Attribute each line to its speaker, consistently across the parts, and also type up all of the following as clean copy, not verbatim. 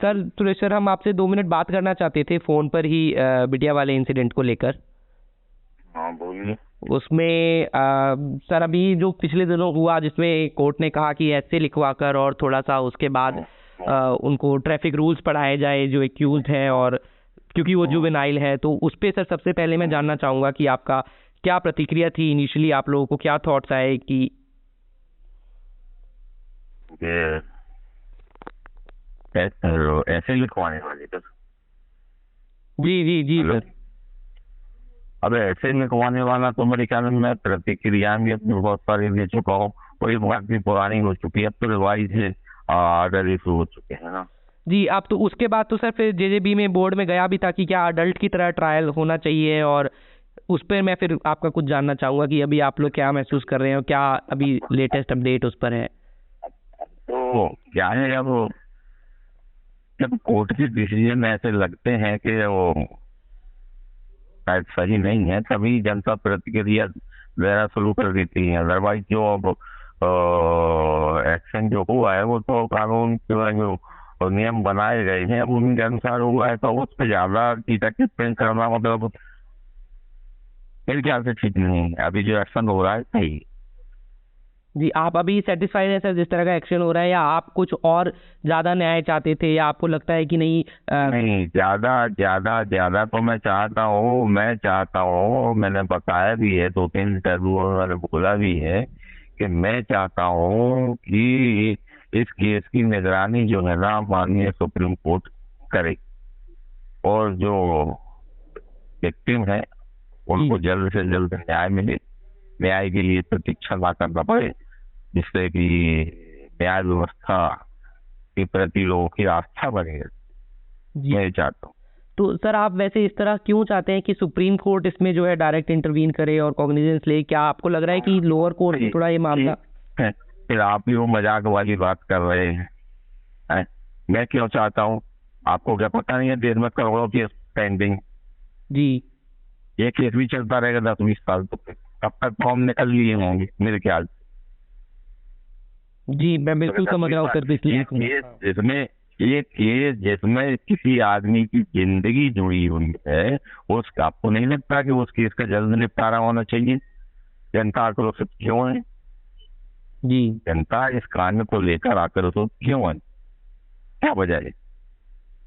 Speaker 1: Sir Suresh sir, हम आपसे 2 minute बात करना चाहते थे फ़ोन पर ही बिटिया वाले इंसिडेंट को लेकर।
Speaker 2: हाँ बोलिए।
Speaker 1: उसमें सर अभी जो पिछले दिनों हुआ, जिसमें कोर्ट ने कहा कि ऐसे लिखवाकर और थोड़ा सा उसके बाद उनको ट्रैफिक रूल्स पढ़ाए जाए जो एक्यूज्ड है, और क्योंकि वो जुवेनाइल है, तो उस पे सर सबसे पहले मैं जानना चाहूँगा कि आपका क्या प्रतिक्रिया थी। इनिशियली आप लोगों को क्या थॉट्स आए कि
Speaker 2: ये ऐसे लिखवाने वाले तो
Speaker 1: जी जी जी
Speaker 2: हेलो?
Speaker 1: सर।
Speaker 2: अब ऐसे लिखवाने वाला तो मेरे ख्याल में मैं प्रतिक्रिया भी अपनी बहुत सारी दे चुका हूँ। कोई बात भी पुरानी हो चुकी है, अब तो रिवाइज है, ऑर्डर इशू हो चुके हैं ना।
Speaker 1: जी, आप तो उसके बाद तो सर फिर जेजेबी में बोर्ड में गया भी था कि क्या अडल्ट की तरह ट्रायल होना चाहिए, और उस पर मैं फिर आपका कुछ जानना चाहूँगा कि अभी आप लोग क्या महसूस कर रहे हैं और क्या अभी लेटेस्ट अपडेट उस पर है।
Speaker 2: तो क्या है, जब कोर्ट के डिसीजन ऐसे लगते हैं कि वो शायद सही नहीं है, तभी जनता प्रतिक्रिया देना शुरू कर देती है। अदरवाइज जो अब एक्शन जो हुआ है वो तो कानून के जो नियम बनाए गए हैं अब उनके अनुसार हुआ है, तो उस पर ज्यादा टिप्पणी करना मतलब मेरे ख्याल से ठीक नहीं है। अभी जो एक्शन हो रहा है सही।
Speaker 1: जी, आप अभी सेटिस्फाइड हैं सर जिस तरह का एक्शन हो रहा है, या आप कुछ और ज़्यादा न्याय चाहते थे, या आपको लगता है कि नहीं
Speaker 2: नहीं, ज्यादा ज्यादा ज्यादा तो मैं चाहता हूँ, मैंने बताया भी है, 2-3 इंटरव्यू में मैंने बोला भी है कि मैं चाहता हूँ कि इस केस की निगरानी जो है ना माननीय सुप्रीम कोर्ट करे, और जो विक्टिम है उनको जल्द से जल्द न्याय मिले, न्याय के लिए प्रतीक्षा ना करना पड़े, जिससे कि न्याय व्यवस्था के प्रति लोगों की आस्था बढ़ेगी।
Speaker 1: जी।
Speaker 2: मैं चाहता हूँ।
Speaker 1: तो सर आप वैसे इस तरह क्यों चाहते हैं कि सुप्रीम कोर्ट इसमें जो है डायरेक्ट इंटरवीन करे और कॉग्निजेंस ले? क्या आपको लग रहा है कि लोअर कोर्ट में थोड़ा ये मामला
Speaker 2: फिर आप भी वो मजाक वाली बात कर रहे हैं? मैं क्यों चाहता हूँ? आपको क्या पता नहीं है देश में करोड़ों केस पेंडिंग?
Speaker 1: जी
Speaker 2: ये केस भी चलता रहेगा 10-20 साल, तो कब तक फॉर्म निकल लिए होंगे मेरे ख्याल से।
Speaker 1: जी, मैं बिल्कुल समझ रहा हूँ सर।
Speaker 2: ये केस जिसमें किसी आदमी की जिंदगी जुड़ी हुई है, उसका आपको नहीं लगता कि उस केस का जल्द निपटारा होना चाहिए? जनता आक्रोशित क्यों है?
Speaker 1: जी
Speaker 2: जनता इस कांड को लेकर आक्रोशित क्यों है? क्या वजह है?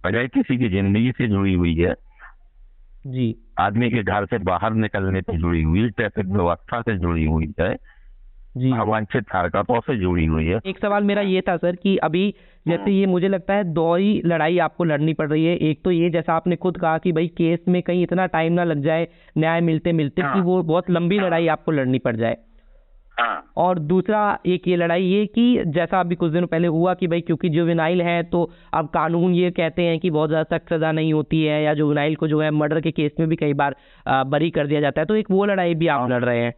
Speaker 2: वजह किसी की जिंदगी से जुड़ी हुई है,
Speaker 1: जी
Speaker 2: आदमी के घर से बाहर निकलने से जुड़ी हुई, ट्रैफिक व्यवस्था से जुड़ी हुई है,
Speaker 1: जी।
Speaker 2: अवांछित हरकतों से जुड़ी हुई है।
Speaker 1: एक सवाल मेरा ये था सर कि अभी जैसे ये मुझे लगता है 2 ही लड़ाई आपको लड़नी पड़ रही है। एक तो ये जैसा आपने खुद कहा कि भाई केस में कहीं इतना टाइम ना लग जाए न्याय मिलते मिलते कि वो बहुत लंबी लड़ाई आपको लड़नी पड़ जाए। और दूसरा एक ये लड़ाई ये कि जैसा अभी कुछ दिनों पहले हुआ कि भाई क्योंकि जुवेनाइल है तो अब कानून ये कहते हैं कि बहुत ज़्यादा सख्त सज़ा नहीं होती है, या जुवेनाइल को जो है मर्डर के केस में भी कई बार बरी कर दिया जाता है, तो एक वो लड़ाई भी आप लड़ रहे हैं।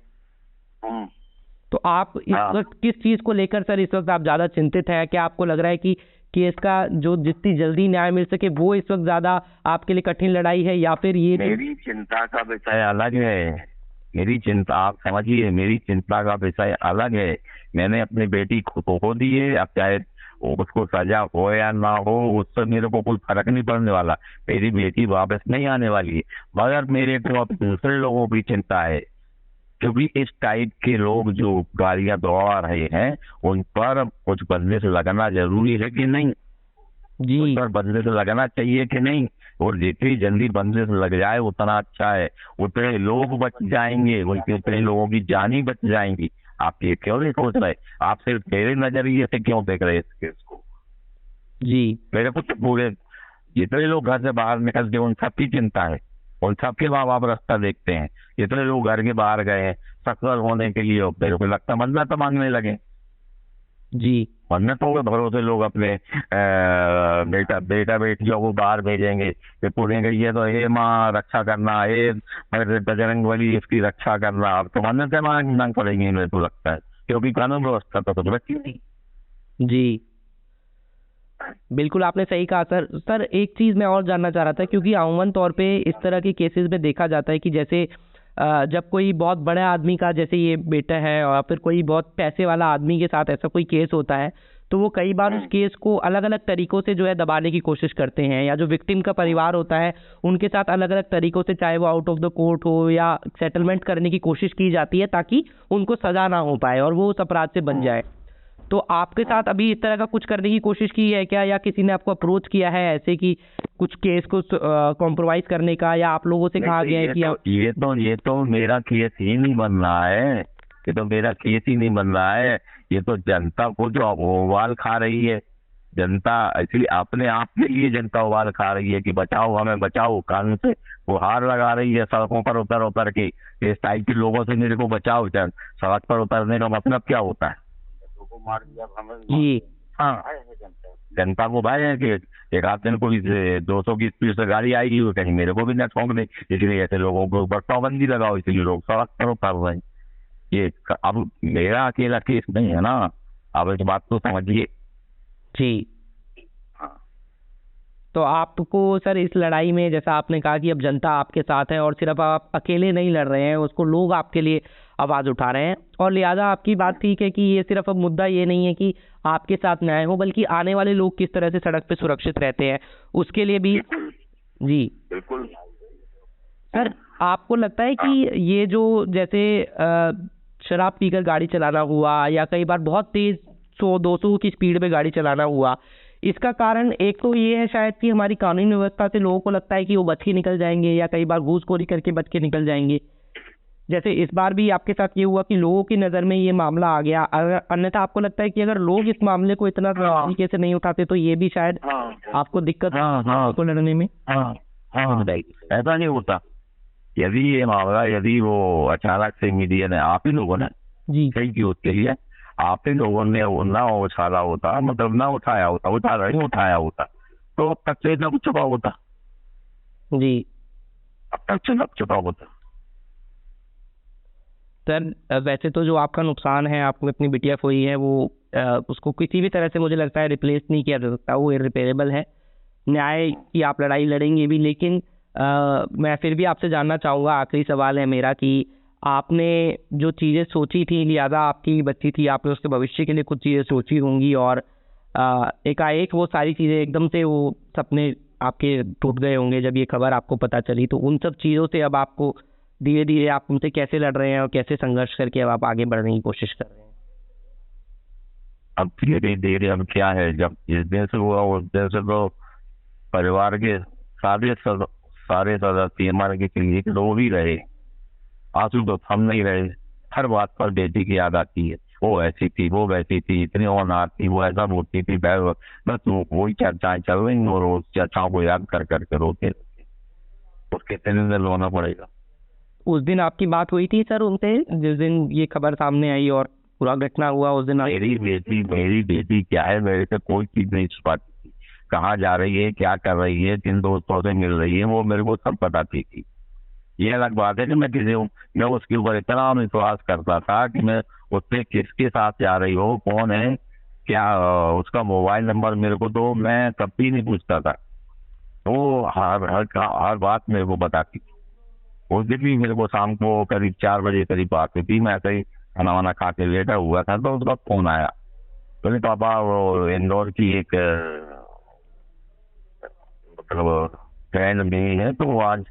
Speaker 1: तो आप इस वक्त किस चीज़ को लेकर सर इस वक्त आप ज़्यादा चिंतित हैं? क्या आपको लग रहा है कि केस का जो जितनी जल्दी न्याय मिल सके वो इस वक्त ज़्यादा आपके लिए कठिन लड़ाई है, या फिर ये
Speaker 2: मेरी चिंता का विषय अलग है। मेरी चिंता, आप समझिए, मेरी चिंता का विषय अलग है। मैंने अपनी बेटी को खो दी है, अब चाहे उसको सजा हो या ना हो उससे मेरे को कोई फर्क नहीं पड़ने वाला। मेरी बेटी वापस नहीं आने वाली है, मगर मेरे को अब दूसरे लोगों की चिंता है, क्योंकि इस टाइप के लोग जो गाड़ियां दौड़ा रहे हैं उन पर कुछ बदले से लगना जरूरी है कि नहीं?
Speaker 1: जी
Speaker 2: उन पर बदले से लगना चाहिए कि नहीं? और जितनी जल्दी बंदे से लग जाए उतना अच्छा है, उतने लोग बच जाएंगे, उतने लोगों की जानी बच जाएंगी। आप ये क्यों नहीं सोच रहे? आप सिर्फ मेरे नजरिए से क्यों देख रहे हैं इस केस को?
Speaker 1: जी
Speaker 2: मेरे को तो पूरे जितने लोग घर से बाहर निकलते हैं उन सबकी चिंता है, उन सबके माँ बाप रास्ता देखते हैं। जितने लोग घर के बाहर गए हैं सफल होने के लिए, मेरे को लगता मन्नत मांगने लगे।
Speaker 1: जी
Speaker 2: मन्नतों के भरोसे लोग अपने बेटा बेटियों को बाहर भेजेंगे कि पुणे गई है तो हे माँ रक्षा करना, हे बजरंग बली इसकी रक्षा करना। अब तो मन्नतें मांगना पड़ेंगी मेरे को लगता है, क्योंकि कानून व्यवस्था तो कुछ बची नहीं।
Speaker 1: जी बिल्कुल आपने सही कहा सर। सर एक चीज़ मैं और जानना चाह रहा था, क्योंकि अमूमन तौर पे इस तरह के केसेस में देखा जाता है कि जैसे जब कोई बहुत बड़े आदमी का जैसे ये बेटा है और फिर कोई बहुत पैसे वाला आदमी के साथ ऐसा कोई केस होता है, तो वो कई बार उस केस को अलग अलग तरीकों से जो है दबाने की कोशिश करते हैं, या जो विक्टिम का परिवार होता है उनके साथ अलग अलग तरीकों से, चाहे वो आउट ऑफ द कोर्ट हो या सेटलमेंट करने की कोशिश की जाती है ताकि उनको सजा ना हो पाए और वो उस अपराध से बच जाए। तो आपके साथ अभी इस तरह का कुछ करने की कोशिश की है क्या, या किसी ने आपको अप्रोच किया है ऐसे कि कुछ केस को कॉम्प्रोमाइज करने का, या आप लोगों से कहा गया है कि
Speaker 2: ये तो मेरा केस ही नहीं बन रहा है, ये तो मेरा केस ही नहीं बन रहा है। ये तो जनता को जो उबाल खा रही है, जनता इसलिए अपने आप के लिए जनता उबाल खा रही है कि बचाओ हमें बचाओ, कानून से वो हार लगा रही है सड़कों पर उतर उतर के, इस टाइप के लोगों से मेरे को बचाओ। सड़क पर उतरने का मतलब क्या होता है?
Speaker 1: जी
Speaker 2: हाँ, जनता को भय है कि एक आध दिन को 200 की स्पीड से गाड़ी आएगी, वो कहीं मेरे को भी न ठोक दे, इसलिए ऐसे लोगों को ऊपर पाबंदी लगाओ, इसलिए लोग सड़क पर उतर रहे हैं। ये अब मेरा अकेला केस नहीं है ना, अब इस बात को समझिए।
Speaker 1: जी।
Speaker 2: हाँ।
Speaker 1: तो आपको सर इस लड़ाई में, जैसा आपने कहा कि अब जनता आपके साथ है और सिर्फ आप अकेले नहीं लड़ रहे हैं, उसको लोग आपके लिए आवाज उठा रहे हैं, और लिहाजा आपकी बात ठीक है कि ये सिर्फ अब मुद्दा ये नहीं है कि आपके साथ न्याय हो, बल्कि आने वाले लोग किस तरह से सड़क पे सुरक्षित रहते हैं उसके लिए भी। जी
Speaker 2: बिल्कुल।
Speaker 1: सर, आपको लगता है कि ये जो जैसे शराब पीकर गाड़ी चलाना हुआ, या कई बार बहुत तेज 100-200 की स्पीड पे गाड़ी चलाना हुआ, इसका कारण एक तो ये है शायद कि हमारी कानूनी व्यवस्था से लोगों को लगता है कि वो बच के निकल जाएंगे, या कई बार घूसखोरी करके बच के निकल जाएंगे। जैसे इस बार भी आपके साथ ये हुआ कि लोगों की नज़र में ये मामला आ गया। अन्यथा आपको लगता है कि अगर लोग इस मामले को इतना तरीके से नहीं उठाते तो ये भी शायद आपको दिक्कत को लड़ने में।
Speaker 2: ऐसा नहीं होता। यदि ये मामला, यदि वो अचानक से मीडिया ने, आप ही लोगों ने
Speaker 1: जी
Speaker 2: सही की उसके लिए, आप ही लोगों ने ना उछाला होता, मतलब ना उठाया होता, उठाया होता, तो अब तक से न चुका होता।
Speaker 1: जी
Speaker 2: अब तक से न चुका होता।
Speaker 1: सर, वैसे तो जो आपका नुकसान है, आपको अपनी बिटिया खोई है, वो उसको किसी भी तरह से मुझे लगता है रिप्लेस नहीं किया जा सकता, वो इरिपेरेबल है। न्याय की आप लड़ाई लड़ेंगे भी, लेकिन मैं फिर भी आपसे जानना चाहूँगा, आखिरी सवाल है मेरा, कि आपने जो चीज़ें सोची थी, लिहाजा आपकी बच्ची थी, आपने उसके भविष्य के लिए कुछ चीज़ें सोची होंगी, और एकाएक वो सारी चीज़ें एकदम से वो सपने आपके टूट गए होंगे जब ये खबर आपको पता चली। तो उन सब चीज़ों से अब आपको धीरे धीरे आप उनसे कैसे लड़ रहे हैं और कैसे संघर्ष करके अब आप आगे बढ़ने की कोशिश कर रहे हैं?
Speaker 2: अब धीरे धीरे अब क्या है, जब जिस दिन से हुआ उस दिन से तो परिवार के सारे सदस्य मर के क्लिनिक रो भी रहे, आंसू तो थम नहीं रहे। हर बात पर बेटी की याद आती है, वो ऐसी थी, वो वैसी थी, इतनी होनहार थी, वो ऐसा रोती थी, बस वही चर्चाएं चल रही और उस चर्चाओं को याद कर करके रोते, उसके दिन रोना पड़ेगा।
Speaker 1: उस दिन आपकी बात हुई थी सर उनसे, जिस दिन ये खबर सामने आई और पूरा घटना हुआ, उस दिन
Speaker 2: मेरी बेटी क्या है, मेरे से कोई चीज नहीं छुपाती थी, कहाँ जा रही है, क्या कर रही है, किन दोस्तों से मिल रही है, वो मेरे को सब बताती थी। ये अलग बात है कि मैं उसके ऊपर इतना विश्वास करता था कि मैं उससे किसके साथ जा रही हो, कौन है, क्या उसका मोबाइल नंबर मेरे को तो मैं कभी नहीं पूछता था, वो हर बात मेरे को बताती थी। उस दिन भी मेरे को शाम को करीब 4 बजे करीब बात हुई थी, मैं ऐसे ही खाना वाना खा के लेटा हुआ था, तो उसका फोन आया। बोले पापा वो इंदौर की एक मतलब फ्रेंड नहीं है, तो वो आज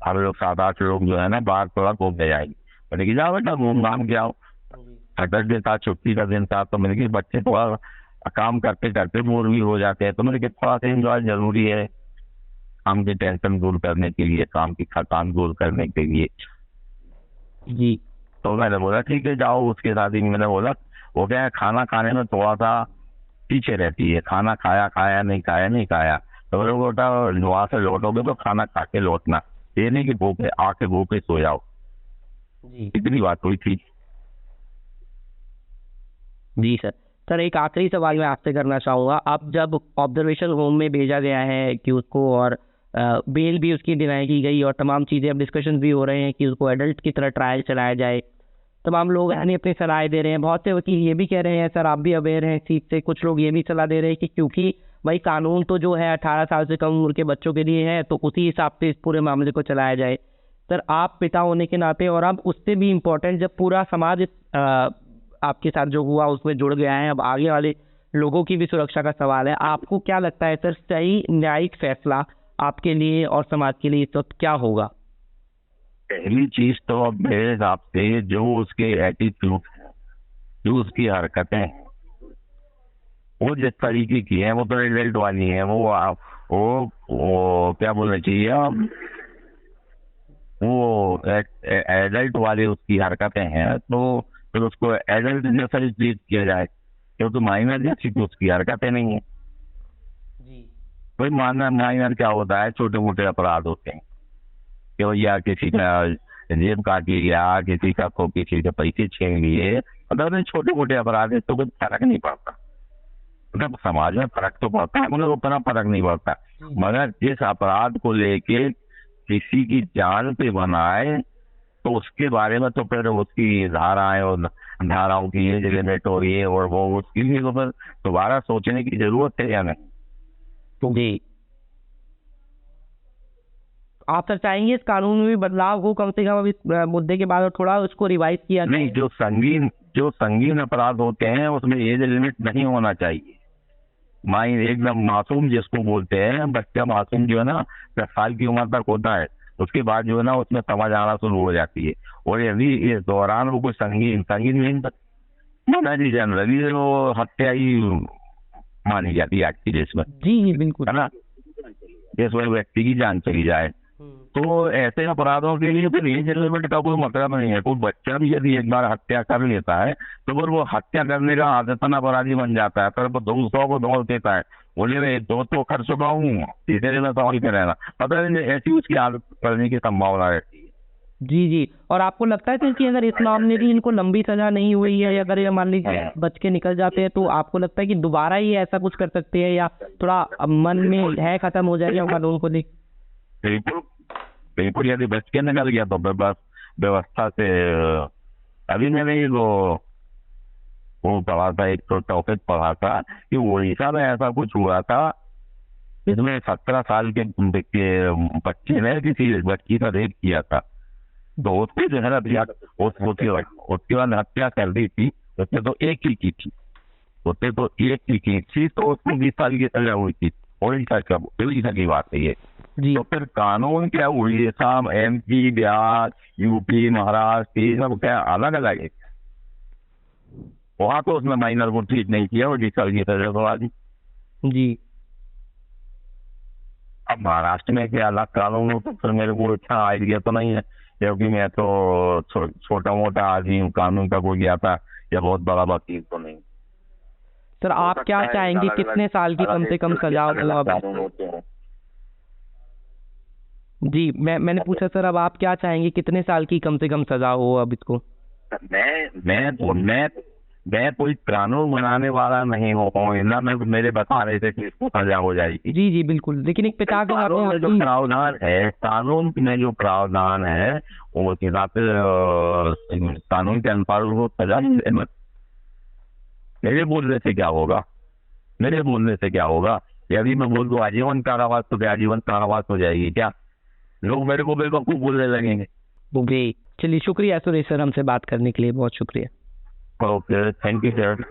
Speaker 2: हम लोग 7-8 लोग जो है ना बाहर थोड़ा घूमने जाएंगे। मैंने कि जाओ बेटा घूम घाम के आओ। सैटरडे था, छुट्टी का दिन था, तो मैंने कि बच्चे थोड़ा काम करते करते बोर भी हो जाते हैं, तो मैंने कि थोड़ा सा एंजॉय जरूरी है काम की टेंशन दूर करने के लिए, काम की थकान दूर करने के लिए।
Speaker 1: जी
Speaker 2: तो मैंने बोला ठीक है जाओ। उसके साथ ही मैंने बोला वो क्या है, खाना खाने में थोड़ा सा पीछे रहती है, खाना खाया नहीं खाया। तो मेरे बेटा वहां से लौटोगे तो खाना खा के लौटना, ये नहीं कि भूखे आके भूखे सो जाओ।
Speaker 1: जी
Speaker 2: इतनी बात हुई थी।
Speaker 1: जी सर, एक आखिरी सवाल मैं आपसे करना चाहूँगा। अब जब ऑब्जर्वेशन होम में भेजा गया है कि उसको, और बेल भी उसकी डिनाई की गई, और तमाम चीज़ें, अब डिस्कशन भी हो रहे हैं कि उसको एडल्ट की तरह ट्रायल चलाया जाए, तमाम लोग यानी अपनी सलाह दे रहे हैं। बहुत से वकील ये भी कह रहे हैं, सर आप भी अवेयर हैं इस चीज़ से, कुछ लोग ये भी सलाह दे रहे हैं कि क्योंकि भाई कानून तो जो है 18 साल से कम उम्र के बच्चों के लिए है, तो उसी हिसाब से इस पूरे मामले को चलाया जाए। सर, आप पिता होने के नाते, और अब उससे भी इम्पोर्टेंट जब पूरा समाज आपके साथ जो हुआ उसमें जुड़ गया है, अब आगे वाले लोगों की भी सुरक्षा का सवाल है। आपको क्या लगता है सर, सही न्यायिक फैसला आपके लिए और समाज के लिए इस वक्त क्या होगा?
Speaker 2: पहली चीज तो अब मेरे हिसाब से जो उसके एटीट्यूड है, जो उसकी हरकतें हैं, वो जिस तरीके की है वो तो एडल्ट वाली है। वो क्या बोलना चाहिए, वो एडल्ट वाली उसकी हरकतें हैं, तो फिर उसको एडल्ट जैसा ही ट्रीट किया जाए, क्योंकि माइनर जैसी तो उसकी हरकतें नहीं है।
Speaker 1: जी
Speaker 2: कोई माइनर क्या होता है, छोटे मोटे अपराध होते हैं कि भैया किसी का जेब काट लिया, किसी का को किसी के पैसे छीन लिए, मतलब छोटे मोटे अपराध है तो कोई फर्क नहीं पड़ता। मतलब समाज में फर्क तो पड़ता है मगर उतना फर्क नहीं पड़ता। मगर जिस अपराध को लेके किसी की जान पे बनाए तो उसके बारे में तो फिर उसकी धाराएं और धाराओं की एज लिमिट और ये और वो, उसके लिए तो फिर दोबारा सोचने की जरूरत है या नहीं?
Speaker 1: तो जी आप सर चाहेंगे इस कानून में भी बदलाव हो कम से कम, अब इस मुद्दे के बाद और थोड़ा उसको रिवाइज किया जाए?
Speaker 2: नहीं, जो संगीन अपराध होते हैं उसमें एज लिमिट नहीं होना चाहिए। एकदम मासूम जिसको बोलते हैं, बच्चा मासूम जो है ना 10 साल की उम्र तक होता है, उसके बाद जो है ना उसमें समझ आना शुरू हो जाती है। और यदि इस दौरान वो कोई संगीन नहीं माना जी, जनरली वो हत्या ही मानी जाती है आज की देश में,
Speaker 1: जी बिल्कुल
Speaker 2: है ना। जिस वह व्यक्ति की जान चली जाए तो ऐसे अपराधों के लिए फिर एज लिमिट का कोई मतलब नहीं है। कोई बच्चा भी यदि एक बार हत्या कर लेता है तो फिर वो हत्या करने का आदतन अपराधी बन जाता है, फिर वो 200 को दौड़ देता है, बोले रे 2 तो कर चुका हूँ, तीसरे में सवाल कर रहना, पता नहीं ऐसी उसकी आदत करने की संभावना रहती है।
Speaker 1: जी और आपको लगता है सर कि अगर इस मामले में इनको लंबी सजा नहीं हुई है, या अगर ये मान लीजिए बच के निकल जाते हैं, तो आपको लगता है कि दोबारा ये ऐसा कुछ कर सकते हैं, या थोड़ा मन में है खत्म हो जाएगा कानून को लेकर?
Speaker 2: बिल्कुल बिल्कुल, यदि बच के निकल गया तो बस व्यवस्था से। अभी मैंने वो पढ़ा था, एक तो टॉपिक पढ़ा था कि उड़ीसा में ऐसा कुछ हुआ था, इसमें 17 साल के बच्चे ने किसी बच्ची का रेप किया था, तो उसको जो है ना उसके बाद हत्या कर दी थी। उसने तो एक ही की थी, तो उसको 20 साल की सजा हुई थी। उड़ीसा की बात है ये। तो फिर कानून क्या उड़ीसा, MP, बिहार, UP, महाराष्ट्र, ये सब क्या अलग अलग है? वहां तो उसमें माइनर को ट्रीट नहीं किया और 20 साल की सजा करवा दी।
Speaker 1: जी
Speaker 2: अब महाराष्ट्र में क्या अलग कानून हो तो फिर मेरे को अच्छा आइडिया तो नहीं है, क्योंकि मैं तो छोटा मोटा आदमी हूँ, कानून का कोई ज्ञाता या बहुत बड़ा वकील तो नहीं।
Speaker 1: सर आप क्या चाहेंगे, कितने साल की कम से कम सजा हो? जी मैंने पूछा सर, अब आप क्या चाहेंगे, कितने साल की कम से कम सजा हो अब इसको?
Speaker 2: मैं कोई कानून बनाने वाला नहीं हूँ ना, मैं मेरे बता रहे थे कि इसको सजा हो जाएगी।
Speaker 1: जी बिल्कुल, लेकिन एक पिता का
Speaker 2: कानून में जो प्रावधान है, कानून में जो प्रावधान है वो हिसाब से कानून के अनुसार वो सजा नहीं देना। मेरे बोलने से क्या होगा? यदि मैं बोल दूं आजीवन कारावास तो क्या आजीवन कारावास हो जाएगी क्या? लोग मेरे को बेवकूफ बोलने लगेंगे।
Speaker 1: चलिए शुक्रिया सुरेश सर, हमसे बात करने के लिए बहुत शुक्रिया।
Speaker 2: Okay, thank you sir.